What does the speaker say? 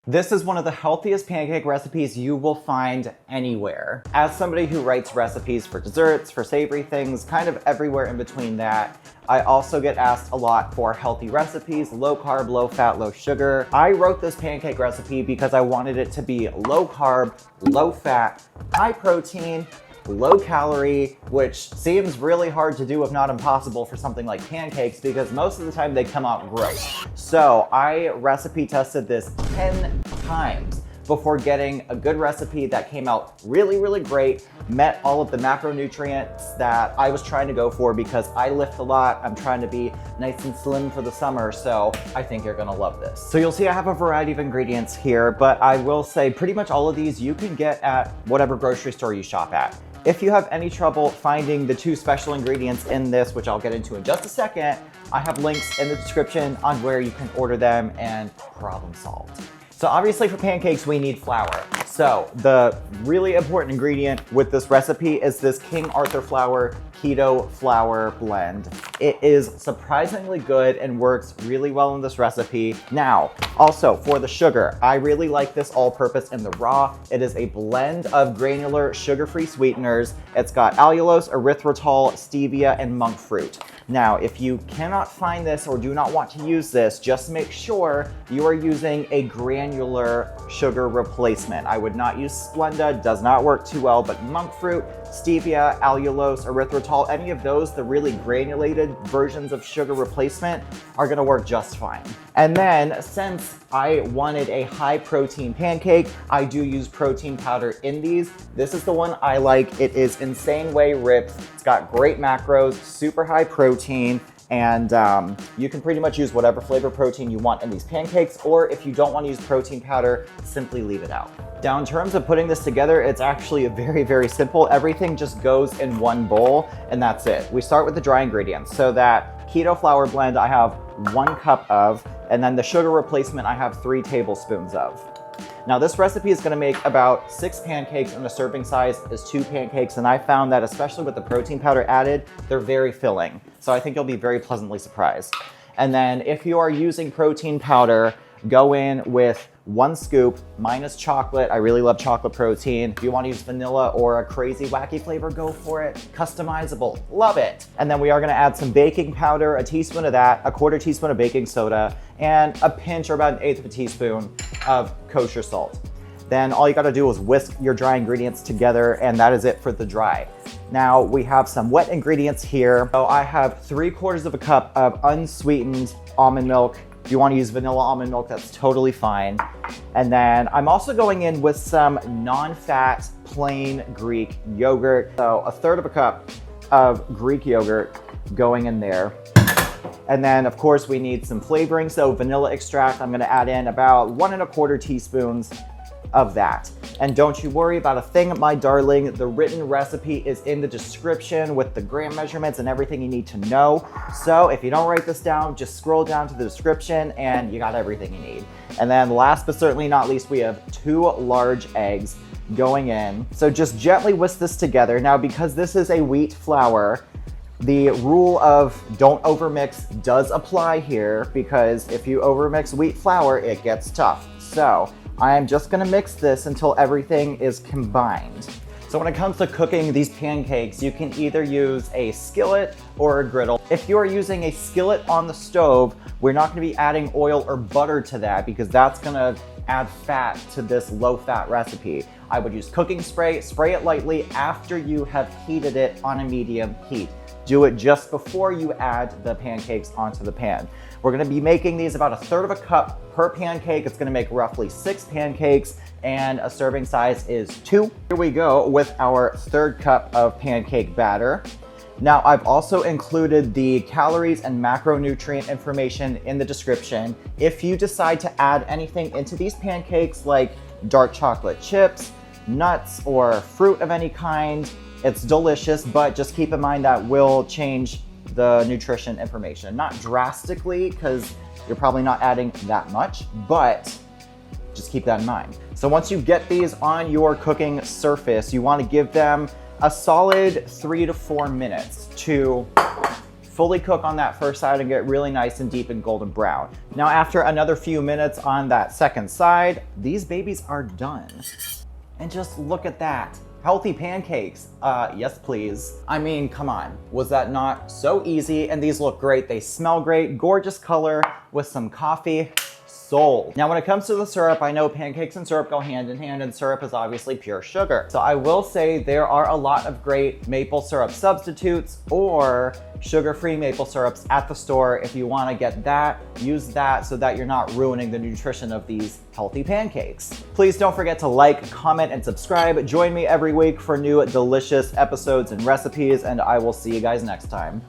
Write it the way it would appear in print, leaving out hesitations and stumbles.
This is one of the healthiest pancake recipes you will find anywhere. As somebody who writes recipes for desserts, for savory things, kind of everywhere in between that, I also get asked a lot for healthy recipes, low carb, low fat, low sugar. I wrote this pancake recipe because I wanted it to be low carb, low fat, high protein, low calorie, which seems really hard to do if not impossible for something like pancakes because most of the time they come out gross. So I recipe tested this 10 times before getting a good recipe that came out really, really great, met all of the macronutrients that I was trying to go for because I lift a lot. I'm trying to be nice and slim for the summer, so I think you're gonna love this. So you'll see I have a variety of ingredients here, but I will say pretty much all of these you can get at whatever grocery store you shop at. If you have any trouble finding the two special ingredients in this, which I'll get into in just a second, I have links in the description on where you can order them and problem solved. So obviously for pancakes, we need flour. So the really important ingredient with this recipe is this King Arthur flour keto flour blend. It is surprisingly good and works really well in this recipe. Now, also for the sugar, I really like this all-purpose in the raw. It is a blend of granular sugar-free sweeteners. It's got allulose, erythritol, stevia, and monk fruit. Now, if you cannot find this or do not want to use this, just make sure you are using a granular sugar replacement. I would not use Splenda, does not work too well, but monk fruit, stevia, allulose, erythritol, any of those, the really granulated versions of sugar replacement are gonna work just fine. And then since I wanted a high protein pancake, I do use protein powder in these. This is the one I like. It is Insane Whey Ripped. It's got great macros, super high protein, and you can pretty much use whatever flavor protein you want in these pancakes, or if you don't want to use protein powder, simply leave it out. Now, in terms of putting this together, it's actually very, very simple. Everything just goes in one bowl, and that's it. We start with the dry ingredients. So that keto flour blend, I have 1 cup of, and then the sugar replacement, I have 3 tablespoons of. Now this recipe is gonna make about 6 pancakes and the serving size is 2 pancakes. And I found that especially with the protein powder added, they're very filling. So I think you'll be very pleasantly surprised. And then if you are using protein powder, go in with 1 scoop. Mine is chocolate. I really love chocolate protein. If you want to use vanilla or a crazy wacky flavor, go for it. Customizable, love it. And then we are gonna add some baking powder, a teaspoon of that, a 1/4 teaspoon of baking soda, and a pinch or about 1/8 of a teaspoon of kosher salt. Then all you gotta do is whisk your dry ingredients together, and that is it for the dry. Now we have some wet ingredients here. So I have 3/4 of a cup of unsweetened almond milk. If you want to use vanilla almond milk, that's totally fine. And then I'm also going in with some non-fat plain Greek yogurt. So 1/3 of a cup of Greek yogurt going in there. And then of course we need some flavoring. So vanilla extract, I'm gonna add in about 1¼ teaspoons of that. And don't you worry about a thing, my darling. The written recipe is in the description with the gram measurements and everything you need to know. So if you don't write this down, just scroll down to the description and you got everything you need. And then last but certainly not least, we have 2 large eggs going in. So just gently whisk this together. Now, because this is a wheat flour, the rule of don't overmix does apply here, because if you overmix wheat flour, it gets tough. So I am just gonna mix this until everything is combined. So when it comes to cooking these pancakes, you can either use a skillet or a griddle. If you are using a skillet on the stove, we're not gonna be adding oil or butter to that because that's gonna add fat to this low fat recipe. I would use cooking spray it lightly after you have heated it on a medium heat. Do it just before you add the pancakes onto the pan. We're gonna be making these about 1/3 of a cup per pancake. It's gonna make roughly 6 pancakes and a serving size is 2. Here we go with our 1/3 cup of pancake batter. Now I've also included the calories and macronutrient information in the description. If you decide to add anything into these pancakes like dark chocolate chips, nuts, or fruit of any kind, it's delicious, but just keep in mind that will change the nutrition information. Not drastically, because you're probably not adding that much, but just keep that in mind. So once you get these on your cooking surface, you want to give them a solid 3 to 4 minutes to fully cook on that first side and get really nice and deep and golden brown. Now, after another few minutes on that second side, these babies are done. And just look at that. Healthy pancakes. Yes, please. I mean, come on. Was that not so easy? And these look great. They smell great. Gorgeous color with some coffee. Sold. Now, when it comes to the syrup, I know pancakes and syrup go hand in hand, and syrup is obviously pure sugar. So I will say there are a lot of great maple syrup substitutes or sugar-free maple syrups at the store. If you want to get that, use that so that you're not ruining the nutrition of these healthy pancakes. Please don't forget to like, comment, and subscribe. Join me every week for new delicious episodes and recipes, and I will see you guys next time.